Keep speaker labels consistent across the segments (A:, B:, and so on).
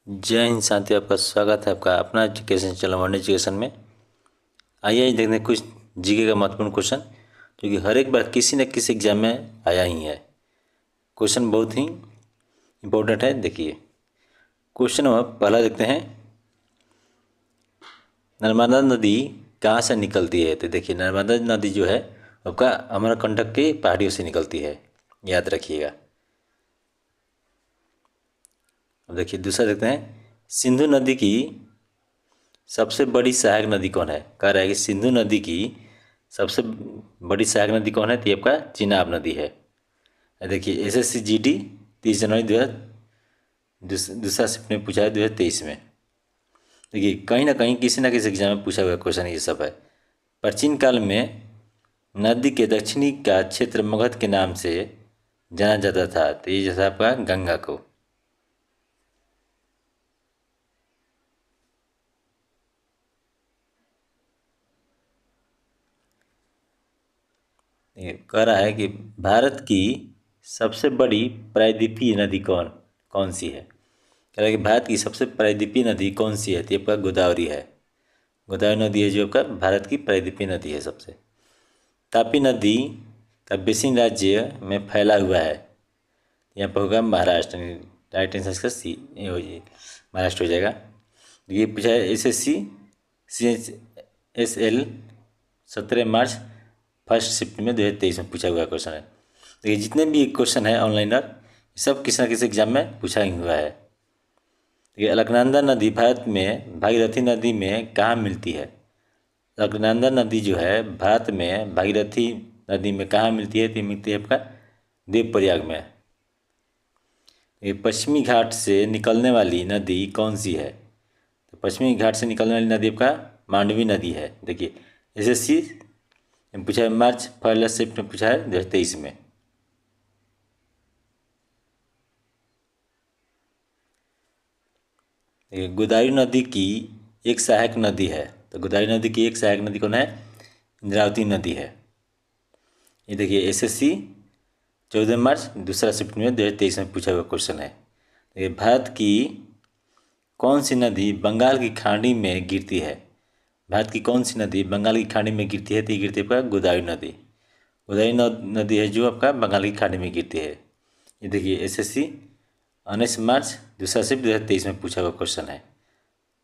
A: जय हिंद साथी, आपका स्वागत है आपका अपना एजुकेशन चैनल वन एजुकेशन में। आइए देखते हैं कुछ जीके का महत्वपूर्ण क्वेश्चन जो कि हर एक बार किसी न किसी एग्जाम में आया ही है। क्वेश्चन बहुत ही इम्पोर्टेंट है। देखिए क्वेश्चन नंबर पहला देखते हैं, नर्मदा नदी कहाँ से निकलती है। तो देखिए नर्मदा नदी जो है आपका अमरकंटक की पहाड़ियों से निकलती है, याद रखिएगा। अब देखिए दूसरा देखते हैं, सिंधु नदी की सबसे बड़ी सहायक नदी कौन है। कह रहा है कि सिंधु नदी की सबसे बड़ी सहायक नदी कौन है। तो ये आपका चिनाब नदी है। देखिए एसएससी जीडी 30 जनवरी 2000 दूसरा शिफ्ट में पूछा है 2023 में। देखिए कहीं ना कहीं किसी न किसी एग्जाम में पूछा हुआ क्वेश्चन ये सब है। प्राचीन काल में नदी के दक्षिणी का क्षेत्र मगध के नाम से जाना जाता था। तो ये जैसा आपका गंगा को। ये कह रहा है कि भारत की सबसे बड़ी प्रायद्वीपीय नदी कौन कौन सी है। कह रहा है कि भारत की सबसे प्रायद्वीपीय नदी कौन सी है। तो ये आपका गोदावरी है। गोदावरी नदी है जो आपका भारत की प्रायद्वीपीय नदी है सबसे। तापी नदी का बेसिन राज्य में फैला हुआ है। यहाँ पर होगा महाराष्ट्र। राइट आंसर इसका सी महाराष्ट्र हो जाएगा। ये पूछा है SSC CHSL 17 March first shift में 2023 में पूछा हुआ क्वेश्चन है। देखिए जितने भी क्वेश्चन है ऑनलाइनर सब किसी न किसी एग्जाम में पूछा ही हुआ है। देखिए अलकनंदा नदी भारत में भागीरथी नदी में कहाँ मिलती है। अलकनंदा नदी जो है भारत में भागीरथी नदी में कहाँ मिलती है। तो मिलती है आपका देवप्रयाग में। ये पश्चिमी घाट से निकलने वाली नदी कौन सी है। तो पश्चिमी घाट से निकलने वाली नदी आपका मांडवी नदी है। देखिए एसएससी पूछा है मार्च फर्स्ट शिफ्ट में पूछा है 2023 में। गोदावरी नदी की एक सहायक नदी है। तो गोदावरी नदी की एक सहायक नदी कौन है। इंद्रावती नदी है। ये देखिए एसएससी 14 मार्च दूसरा शिफ्ट में 2023 में पूछा हुआ क्वेश्चन है। देखिए भारत की कौन सी नदी बंगाल की खाड़ी में गिरती है। भारत की कौन सी नदी बंगाल की खाड़ी में गिरती है। तो ये गिरती है आपका गोदावरी नदी। गोदावरी नदी है जो आपका बंगाल की खाड़ी में गिरती है। ये देखिए एसएससी 19 मार्च दूसरा शिफ्ट 2023 में पूछा हुआ क्वेश्चन है।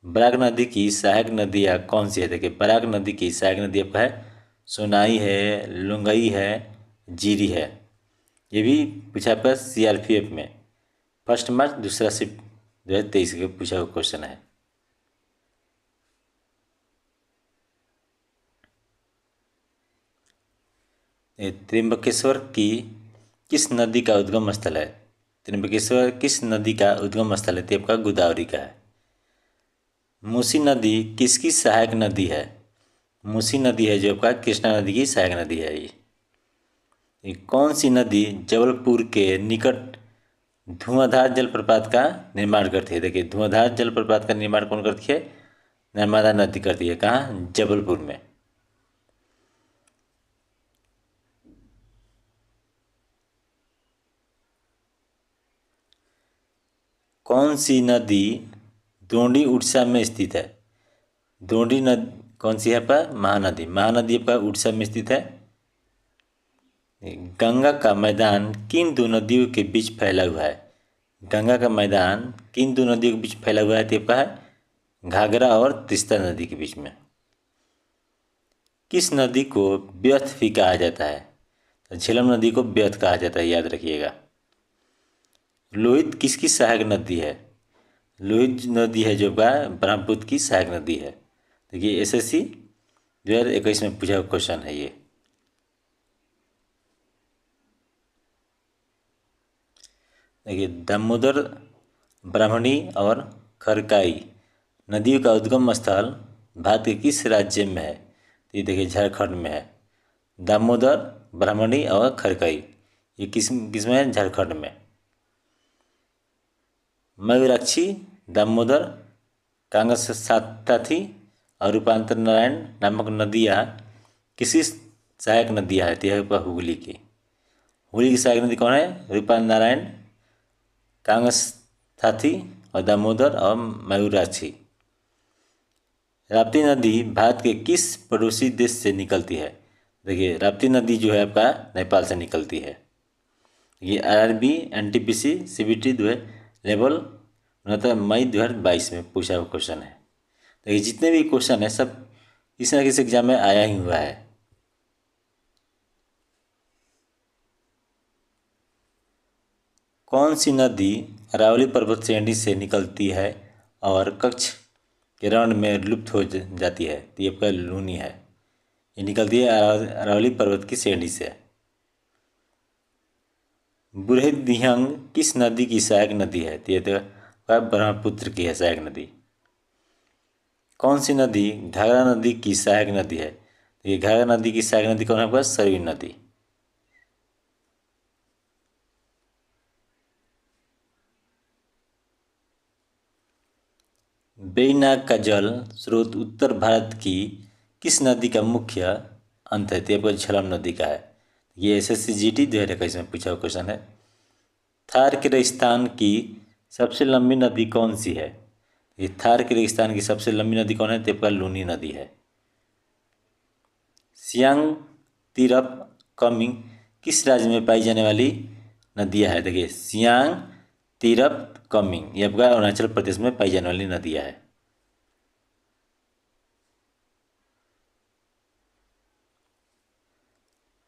A: बराक नदी की सहायक नदियाँ कौन सी है। देखिए बराक नदी की सहायक नदी आपका है सोनाई है, लुंगई है, जीरी है। ये भी पूछा आपका CRPF में 1 मार्च दूसरा शिफ्ट 2023 का पूछा हुआ क्वेश्चन है। त्र्यंबकेश्वर की किस नदी का उद्गम स्थल है। त्र्यंबकेश्वर किस नदी का उद्गम स्थल है। तो आपका गोदावरी का है। मूसी नदी किसकी सहायक नदी है। मूसी नदी है जो आपका कृष्णा नदी की सहायक नदी है। ये कौन सी नदी जबलपुर के निकट धुआंधार जलप्रपात का निर्माण करती है। देखिए धुआंधार जलप्रपात का निर्माण कौन करती है। नर्मदा नदी करती है। कहाँ, जबलपुर में। कौन सी नदी दोंडी उड़ीसा में स्थित है। दोंडी नदी कौन सी है आपका, महानदी। महानदी आपका उड़ीसा में स्थित है। गंगा का मैदान किन दो नदियों के बीच फैला हुआ है। गंगा का मैदान किन दो नदियों के बीच फैला हुआ है। तो आपका है घाघरा और तीस्ता नदी के बीच में। किस नदी को व्यर्थ भी कहा जाता है। तो झेलम नदी को व्यर्थ कहा जाता है, याद रखिएगा। लोहित किसकी सहायक नदी है। लोहित नदी है जो ब्रह्मपुत्र की सहायक नदी है। देखिए एसएससी 2021 में पूछा हुआ क्वेश्चन है ये। देखिए दामोदर, ब्राह्मणी और खरकाई नदियों का उद्गम स्थल भारत के किस राज्य में है। तो ये देखिए झारखंड में है। दामोदर, ब्राह्मणी और खरकाई ये किस किस में है, झारखंड में। मयूराक्षी, दामोदर, कांगस साथी और रूपांतर नारायण नामक नदियाँ किसी सहायक नदियाँ है। तो यह है हुगली की। हुगली की सहायक नदी कौन है, रूपांतर नारायण, कांगस साथी और दामोदर और मयूराक्षी। राप्ती नदी भारत के किस पड़ोसी देश से निकलती है? देखिए राप्ती नदी जो है आपका नेपाल से निकलती है। ये आरआरबी एनटीपीसी सीबीटी जो है लेवल 69 मई 2022 में पूछा हुआ क्वेश्चन है। देखिए जितने भी क्वेश्चन है सब किसी न किसी एग्जाम में आया ही हुआ है। कौन सी नदी अरावली पर्वत श्रेणी से निकलती है और कच्छ के रण में लुप्त हो जाती है? तो ये आपका लूनी है। ये निकलती है अरावली पर्वत की श्रेणी से। बुरहिदिह्ंग किस नदी की सहायक नदी है? तो ये तो ब्रह्मपुत्र की है सहायक नदी। कौन सी नदी घाघरा नदी की सहायक नदी है? तो ये घाघरा नदी की सहायक नदी कौन है आपका? सरयू नदी। बेईनाग का जल स्रोत उत्तर भारत की किस नदी का मुख्य अंत है? तो आपका झेलम नदी का है। ये एसएससी जीटी 2021 में पूछा हुआ क्वेश्चन है। थार के रेगिस्तान की सबसे लंबी नदी कौन सी है? ये थार के रेगिस्तान की सबसे लंबी नदी कौन है? तो आपका लूनी नदी है। सियांग तिरप कमिंग किस राज्य में पाई जाने वाली नदियाँ है? देखिए सियांग तिरप कमिंग ये आपका अरुणाचल प्रदेश में पाई जाने वाली नदियाँ है।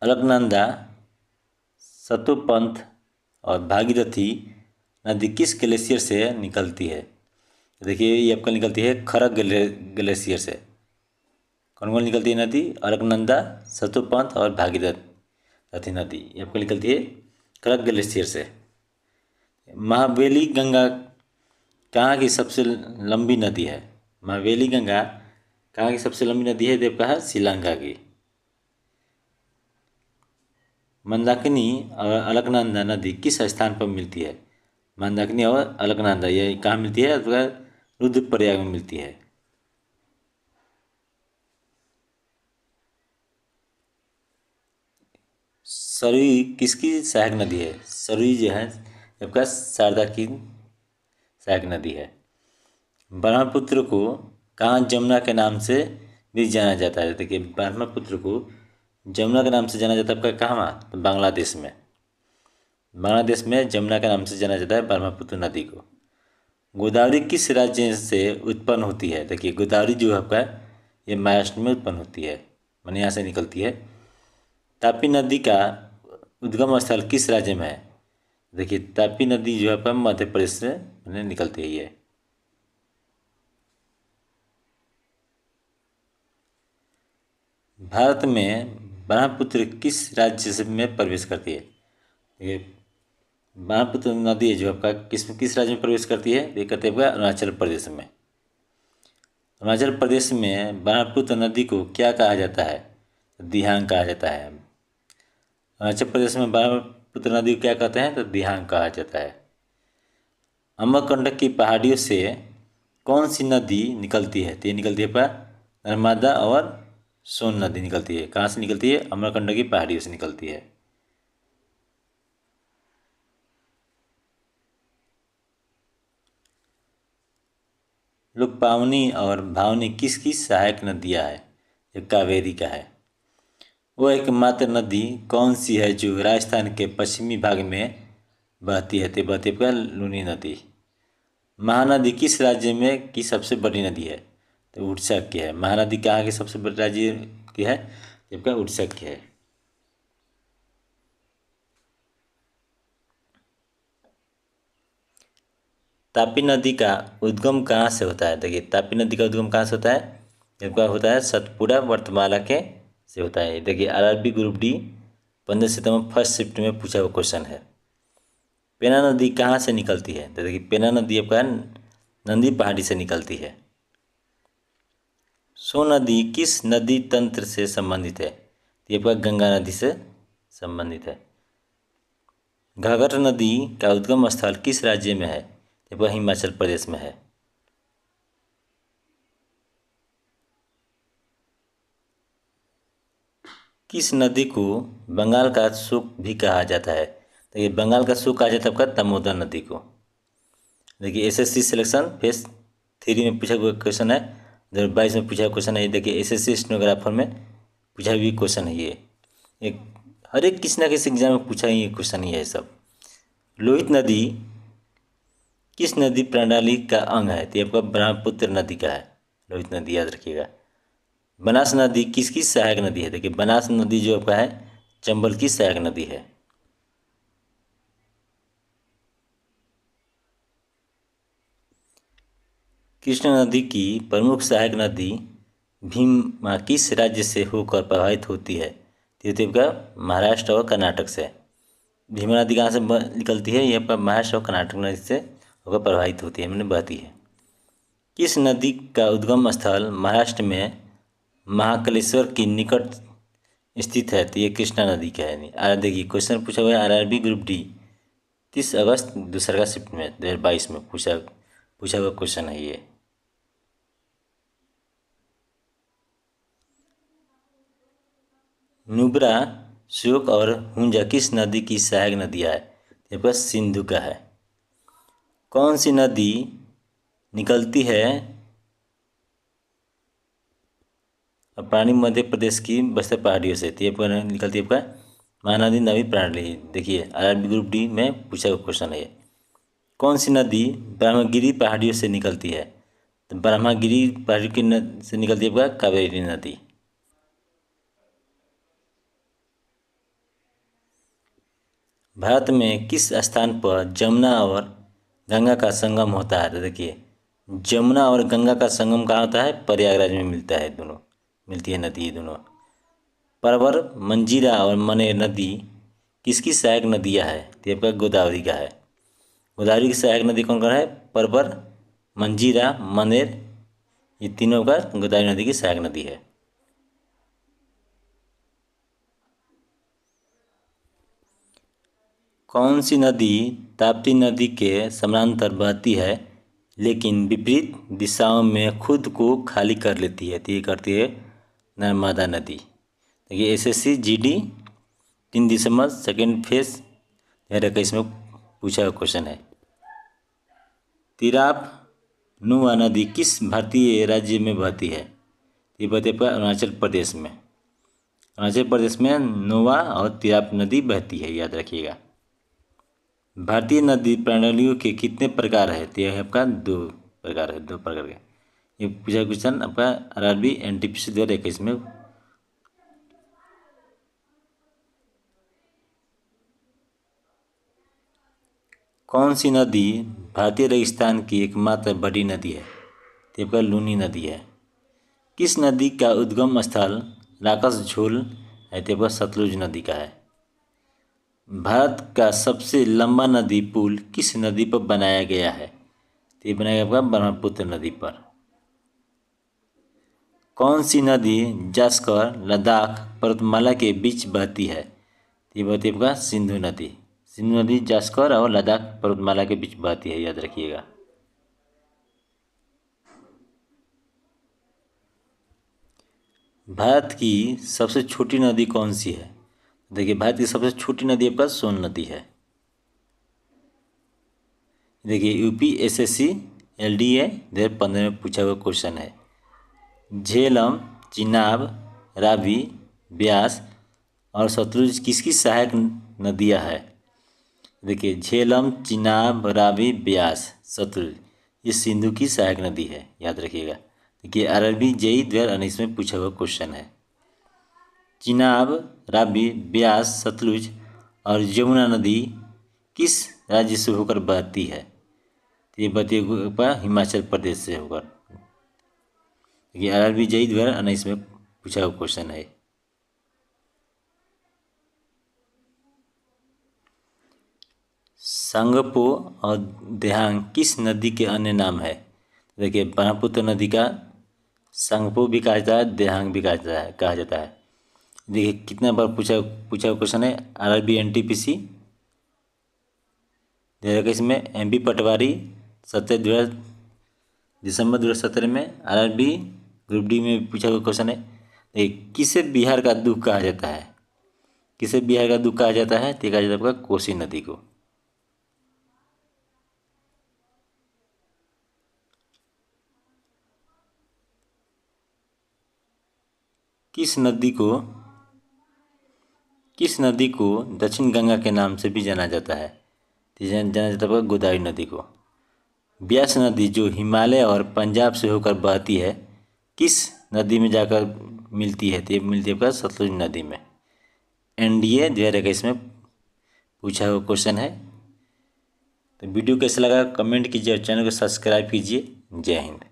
A: अलकनंदा सतोपंथ और भागीरथी नदी किस ग्लेशियर से निकलती है? देखिए ये आपका निकलती है खरग ग्लेशियर से। कौन कौन निकलती है नदी? अलकनंदा सतोपंथ और भागीरथी नदी ये आपको निकलती है खरग ग्लेशियर से। महावेली गंगा कहाँ की सबसे लंबी नदी है? महावेली गंगा कहाँ की सबसे लंबी नदी है? देव कहा श्रीलंका की। मंदाकिनी और अलकनंदा नदी किस स्थान पर मिलती है? मंदाकिनी और अलकनंदा ये कहाँ मिलती है? रुद्रप्रयाग में मिलती है। सरयू किसकी सहायक नदी है? सरयू जो है आपका शारदा की सहायक नदी है। ब्रह्मपुत्र को कहाँ जमुना के नाम से भी जाना जाता है? देखिए ब्रह्मपुत्र को जमुना के नाम से जाना जाता है आपका कहाँ? तो बांग्लादेश में। बांग्लादेश में जमुना के नाम से जाना जाता है ब्रह्मपुत्र नदी को। गोदावरी किस राज्य से उत्पन्न होती है? देखिए गोदावरी जो है आपका ये महाराष्ट्र में उत्पन्न होती है, माने यहाँ से निकलती है। तापी नदी का उद्गम स्थल किस राज्य में है? देखिए तापी नदी जो है आपका मध्य प्रदेश से निकलती है। ये भारत में ब्रह्मपुत्र किस राज्य से में प्रवेश करती है? ये ब्रह्मपुत्र नदी है जो आपका किस राज्य में प्रवेश करती है? ये करते हैं अरुणाचल प्रदेश में। अरुणाचल प्रदेश में ब्रह्मपुत्र नदी को क्या कहा जाता है? दिहांग कहा जाता है। अरुणाचल प्रदेश में ब्रह्मपुत्र नदी को क्या कहते हैं? तो दिहांग कहा जाता है। अमरकंटक की पहाड़ियों से कौन सी नदी निकलती है? तो ये निकलती है नर्मदा और सोन नदी निकलती है। कहाँ से निकलती है? अमरकंटक की पहाड़ियों से निकलती है। लुकपावनी और भावनी किसकी सहायक नदियाँ है? ये कावेरी का है। वो एकमात्र नदी कौन सी है जो राजस्थान के पश्चिमी भाग में बहती है? तो बहती है लूनी नदी। महानदी किस राज्य में की सबसे बड़ी नदी है? तो उड़ीसा की है। महानदी कहाँ की सबसे बड़ी राज्य की है? जबकि उड़ीसा की है। तापी नदी का उद्गम कहाँ से होता है? देखिए तापी नदी का उद्गम कहाँ से होता है? जबकि होता है सतपुड़ा वर्तमाला के से होता है। देखिए आरआरबी ग्रुप डी 15 सितंबर फर्स्ट शिफ्ट में पूछा हुआ क्वेश्चन है। पेना नदी कहाँ से निकलती है? तो देखिए पेना नदी आपका नंदी पहाड़ी से निकलती है। सोन नदी किस नदी तंत्र से संबंधित है? ये आपका गंगा नदी से संबंधित है। घाघर नदी का उद्गम स्थल किस राज्य में है? ये आपका हिमाचल प्रदेश में है। किस नदी को बंगाल का सूख भी कहा जाता है? तो ये बंगाल का सूख कहा जाता है आपका दामोदर नदी को। देखिए एसएससी सिलेक्शन फेज 3 में पूछा हुआ क्वेश्चन है, 2022 में पूछा हुआ क्वेश्चन है। देखिए एसएससी स्टेनोग्राफर में पूछा हुआ क्वेश्चन है ये, एक हर एक किसी ना किसी एग्जाम में पूछा ही क्वेश्चन ही है सब। लोहित नदी किस नदी प्रणाली का अंग है? तो ये आपका ब्रह्मपुत्र नदी का है लोहित नदी, याद रखिएगा। बनास नदी किसकी सहायक नदी है? देखिए बनास नदी जो आपका है चंबल की सहायक नदी है। कृष्णा नदी की प्रमुख सहायक नदी भीमा किस राज्य से होकर प्रभावित होती है? तो ये आपका महाराष्ट्र और कर्नाटक से। भीमा नदी कहाँ से निकलती है? ये आपका महाराष्ट्र और कर्नाटक नदी से होकर प्रभावित होती है, मैंने बहती है। किस नदी का उद्गम स्थल महाराष्ट्र में महाकालेश्वर के निकट स्थित है? तो ये कृष्णा नदी का है। देखिए क्वेश्चन पूछा हुआ है आरआरबी ग्रुप डी 30 अगस्त दूसरा का शिफ्ट में 2022 में पूछा हुआ क्वेश्चन है ये। नुब्रा, श्योक और हुंजा किस नदी की सहायक नदियाँ है? ये पर सिंधु का है। कौन सी नदी निकलती है अपरानी मध्य प्रदेश की बस्तर पहाड़ियों से? तो ये पर निकलती है आपका महानदी नवी प्रणाली। देखिए आरआरबी ग्रुप डी में पूछा हुआ क्वेश्चन है। कौन सी नदी ब्रह्मगिरी पहाड़ियों से निकलती है? तो ब्रह्मगिरी पहाड़ियों की से निकलती है आपका कावेरी नदी। भारत में किस स्थान पर जमुना और गंगा का संगम होता है? तो देखिए जमुना और गंगा का संगम कहाँ होता है? प्रयागराज में मिलता है, दोनों मिलती है नदी दोनों। परवर, मंजीरा और मनेर नदी किसकी सहायक नदियाँ है? तो आपका गोदावरी का है। गोदावरी की सहायक नदी कौन कौन है? परवर, मंजीरा, मनेर, ये तीनों का गोदावरी नदी की सहायक नदी है। कौन सी नदी ताप्ती नदी के समानांतर बहती है लेकिन विपरीत दिशाओं में खुद को खाली कर लेती है? तो ये करती है नर्मदा नदी। देखिए एसएससी जीडी 3 दिसंबर सेकेंड फेज 2021 में पूछा हुआ क्वेश्चन है। तिराप नुआ नदी किस भारतीय राज्य में बहती है? ये बहती है अरुणाचल प्रदेश में। अरुणाचल प्रदेश में नोवा और तिराप नदी बहती है, याद रखिएगा। भारतीय नदी प्रणालियों के कितने प्रकार है? तो यह आपका 2 प्रकार है, 2 प्रकार के। ये पूछा क्वेश्चन आपका आरआरबी एनटीपीसी 2021 में। कौन सी नदी भारतीय रेगिस्तान की एकमात्र बड़ी नदी है? तो आपका लूनी नदी है। किस नदी का उद्गम स्थल राकस झोल है? तो आपका सतलुज नदी का है। भारत का सबसे लंबा नदी पुल किस नदी पर बनाया गया है? तो ये बनाया गया ब्रह्मपुत्र नदी पर। कौन सी नदी जास्कर लद्दाख पर्वतमाला के बीच बहती है? तो ये बहती है आपका सिंधु नदी। सिंधु नदी जास्कर और लद्दाख पर्वतमाला के बीच बहती है, याद रखिएगा। भारत की सबसे छोटी नदी कौन सी है? देखिए भारत की सबसे छोटी नदी आपका सोन नदी है। देखिए यूपी एसएससी एलडीए 2015 में पूछा हुआ क्वेश्चन है। झेलम, चिनाब, रावी, ब्यास और सतलुज किसकी सहायक नदियाँ है? देखिए झेलम, चिनाब, रावी, ब्यास, सतलुज ये सिंधु की सहायक नदी है, याद रखिएगा। देखिए आरआरबी जेई 2019 में पूछा हुआ क्वेश्चन है। चिनाब, रावी, ब्यास, सतलुज और यमुना नदी किस राज्य से होकर बहती है? तो ये बहती है हिमाचल प्रदेश से होकर। देखिए आरआरबी जेई 2019 में पूछा हुआ क्वेश्चन है। संगपो और देहांग किस नदी के अन्य नाम है? देखिए ब्रह्मपुत्र नदी का संगपो भी कहा जाता है, देहांग भी कहा जाता है। देखिए कितना बार पूछा क्वेश्चन है आरआरबी एनटीपीसी 2021 में। एमपी पटवारी 17 दिसंबर 2017 में। आरआरबी ग्रुप डी में पूछा हुआ क्वेश्चन है। देखिए किसे बिहार का दुख कहा जाता है? किसे बिहार का दुख कहा जाता है? तो कहा जाता है आपका कोसी नदी को। किस नदी को दक्षिण गंगा के नाम से भी जाना जाता है? तो जाना जाता है गोदावरी नदी को। ब्यास नदी जो हिमालय और पंजाब से होकर बहती है, किस नदी में जाकर मिलती है? तो ये मिलती है आपका सतलुज नदी में। NDA 2021 में पूछा हुआ क्वेश्चन है। तो वीडियो कैसा लगा कमेंट कीजिए और चैनल को सब्सक्राइब कीजिए। जय हिंद।